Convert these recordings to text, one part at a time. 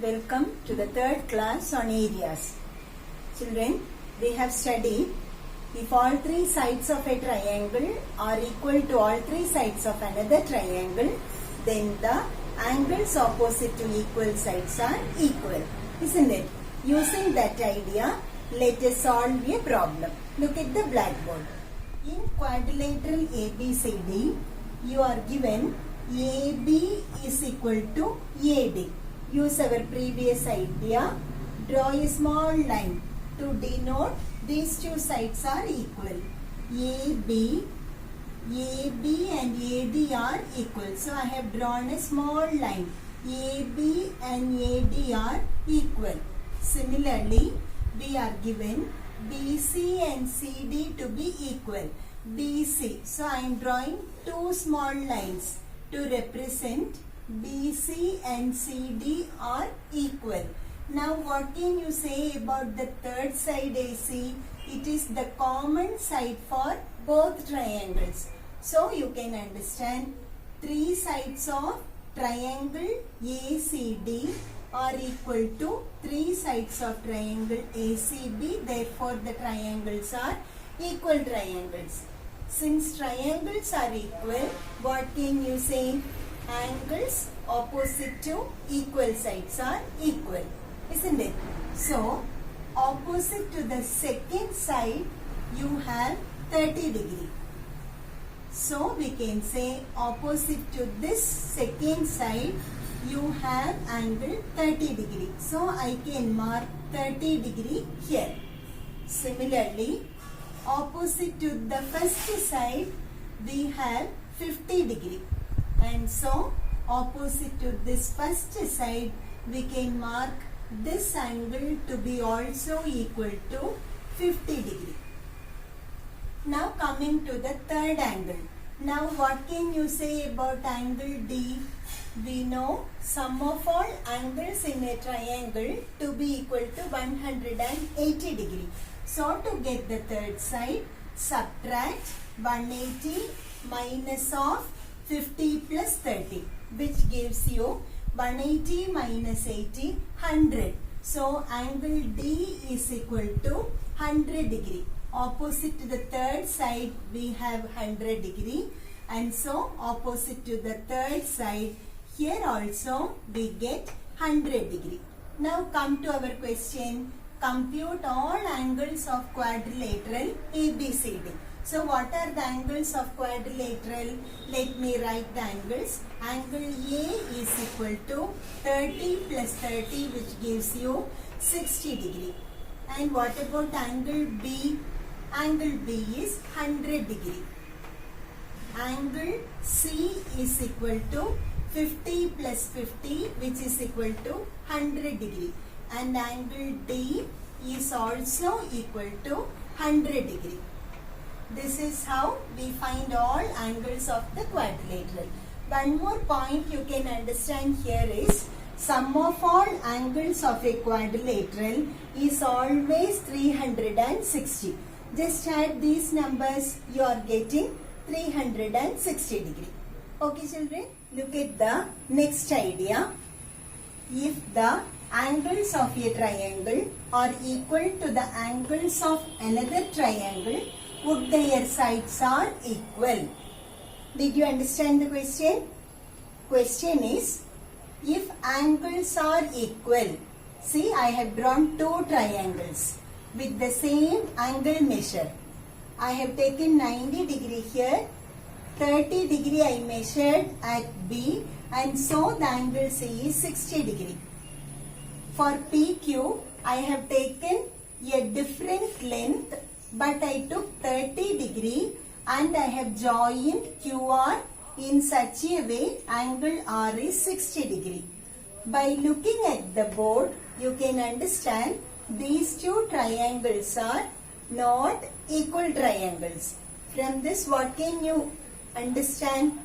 Welcome to the third class on areas. Children, we have studied if all three sides of a triangle are equal to all three sides of another triangle, then the angles opposite to equal sides are equal, isn't it? Using that idea, let us solve a problem. Look at the blackboard. In quadrilateral ABCD, you are given AB is equal to AD. Use our previous idea. Draw a small line to denote these two sides are equal. AB and AD are equal. So I have drawn a small line. AB and AD are equal. Similarly, we are given BC and CD to be equal. BC. So I am drawing two small lines to represent BC and CD are equal. Now what can you say about the third side AC? It is the common side for both triangles. So you can understand three sides of triangle ACD are equal to three sides of triangle ACB. Therefore the triangles are equal triangles. Since triangles are equal, what can you say? Angles opposite to equal sides are equal, isn't it? So, opposite to the second side, you have 30 degree. So, we can say opposite to this second side, you have angle 30 degree. So, I can mark 30 degree here. Similarly, opposite to the first side, we have 50 degree. And so, opposite to this first side, we can mark this angle to be also equal to 50 degree. Now coming to the third angle. Now what can you say about angle D? We know sum of all angles in a triangle to be equal to 180 degree. So to get the third side, subtract 180 minus of 50 plus 30, which gives you 180 minus 80, 100. So angle D is equal to 100 degree. Opposite to the third side, we have 100 degree. And so opposite to the third side, here also we get 100 degree. Now come to our question. Compute all angles of quadrilateral ABCD. So what are the angles of quadrilateral? Let me write the angles. Angle A is equal to 30 plus 30, which gives you 60 degree. And what about angle B? Angle B is 100 degree. Angle C is equal to 50 plus 50, which is equal to 100 degree. And angle D is also equal to 100 degree. This is how we find all angles of the quadrilateral. One more point you can understand here is sum of all angles of a quadrilateral is always 360. Just add these numbers, you are getting 360 degree. Okay children, look at the next idea. If the angles of a triangle are equal to the angles of another triangle, would their sides are equal? Did you understand the question? Question is, if angles are equal, see I have drawn two triangles with the same angle measure. I have taken 90 degree here, 30 degree I measured at B, and so the angle C is 60 degree. For PQ, I have taken a different length, but I took 30 degree and I have joined QR in such a way angle R is 60 degree. By looking at the board, you can understand these two triangles are not equal triangles. From this, what can you understand?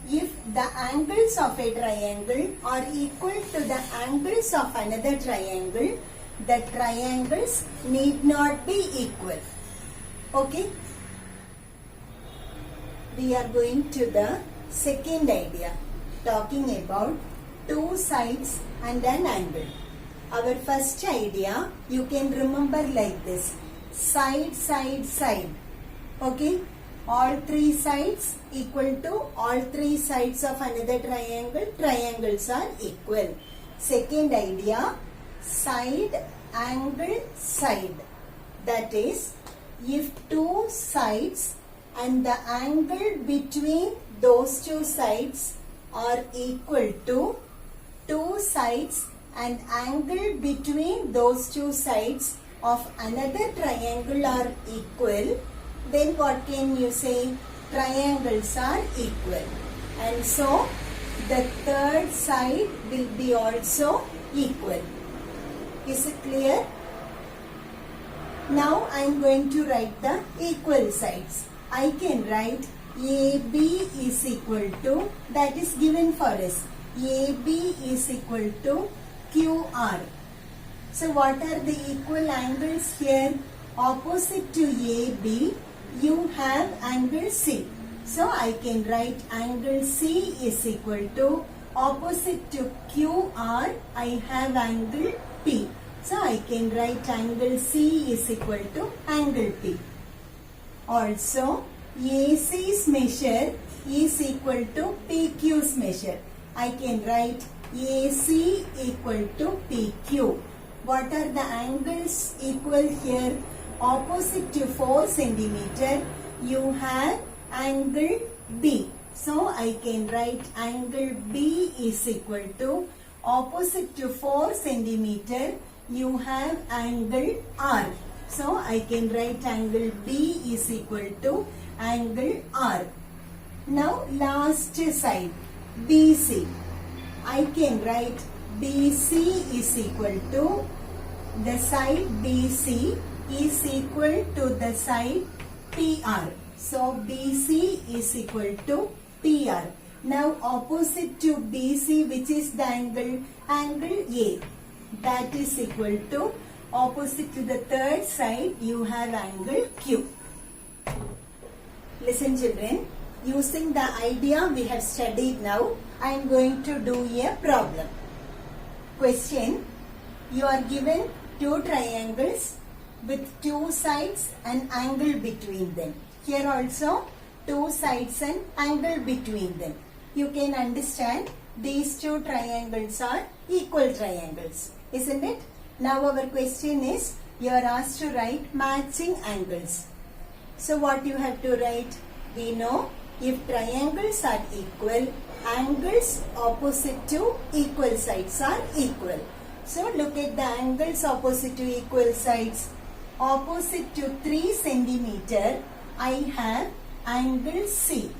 If the angles of a triangle are equal to the angles of another triangle, the triangles need not be equal. Okay? We are going to the second idea, talking about two sides and an angle. Our first idea you can remember like this: side, side, side. Okay, all three sides equal to all three sides of another triangle. Triangles are equal. Second idea, side, angle, side. That is, if two sides and the angle between those two sides are equal to two sides and angle between those two sides of another triangle are equal, then what can you say? Triangles are equal. And so the third side will be also equal. Is it clear? Now I am going to write the equal sides. I can write AB is equal to, that is given for us, AB is equal to QR. So what are the equal angles here? Opposite to AB, you have angle C. So I can write angle C is equal to, opposite to QR, I have angle P. So I can write angle C is equal to angle P. Also, AC's measure is equal to PQ's measure. I can write AC equal to PQ. What are the angles equal here? Opposite to 4 centimeter, you have angle B. So I can write angle B is equal to, opposite to 4 centimeter, you have angle R. So I can write angle B is equal to angle R. Now last side, BC. I can write BC is equal to, the side BC is equal to the side PR. So BC is equal to PR. Now opposite to BC, which is the angle? Angle A. That is equal to, opposite to the third side, you have angle Q. Listen children, using the idea we have studied now, I am going to do a problem. Question: you are given two triangles with two sides and angle between them. Here also two sides and angle between them. You can understand these two triangles are equal triangles, isn't it? Now our question is, you are asked to write matching angles. So what you have to write? We know if triangles are equal, angles opposite to equal sides are equal. So look at the angles opposite to equal sides. Opposite to 3 centimeter, I have angle C.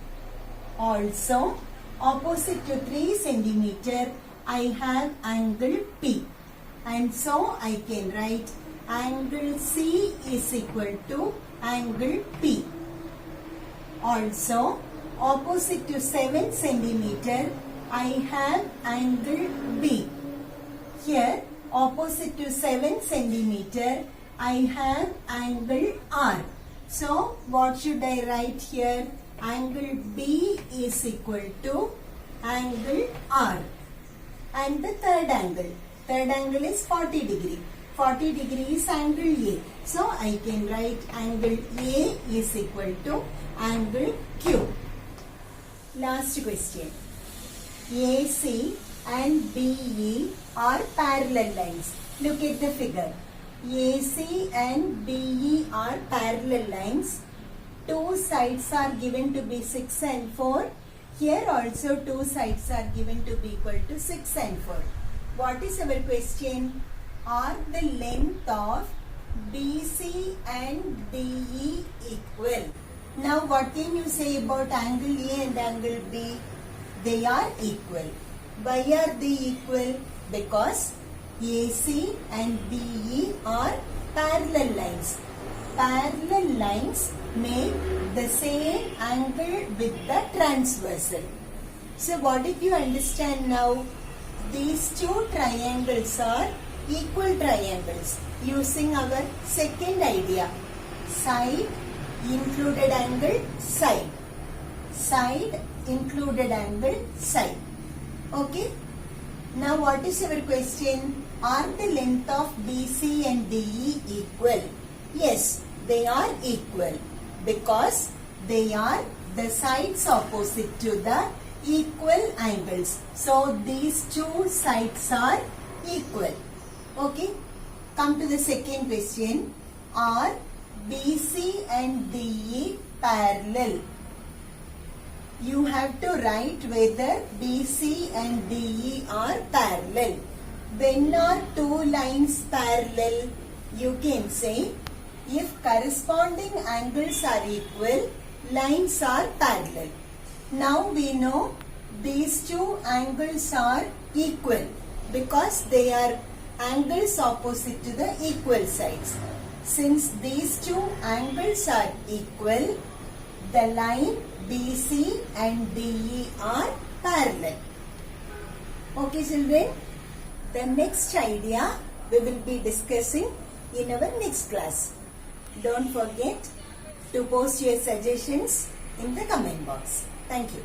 Also, opposite to 3 centimeter, I have angle P. And so I can write angle C is equal to angle P. Also, opposite to 7 centimeter, I have angle B. Here, opposite to 7 centimeter, I have angle R. So, what should I write here? Angle B is equal to angle R. And the third angle is 40 degree. 40 degree is angle A. So, I can write angle A is equal to angle Q. Last question. AC and BE are parallel lines. Look at the figure. AC and BE are parallel lines. Two sides are given to be 6 and 4. Here also two sides are given to be equal to 6 and 4. What is our question? Are the length of BC and DE equal? Now what can you say about angle A and angle B? They are equal. Why are they equal? Because AC and BE are parallel lines. Parallel lines make the same angle with the transversal. So what did you understand now? These two triangles are equal triangles using our second idea. Side included angle side. Side included angle side. Okay. Now what is our question? Are the length of BC and DE equal? Yes, they are equal because they are the sides opposite to the equal angles. So these two sides are equal. Okay. Come to the second question. Are BC and DE parallel? You have to write whether BC and DE are parallel. When are two lines parallel? You can say if corresponding angles are equal, lines are parallel. Now we know these two angles are equal because they are angles opposite to the equal sides. Since these two angles are equal, the line BC and DE are parallel. Okay children, the next idea we will be discussing in our next class. Don't forget to post your suggestions in the comment box. Thank you.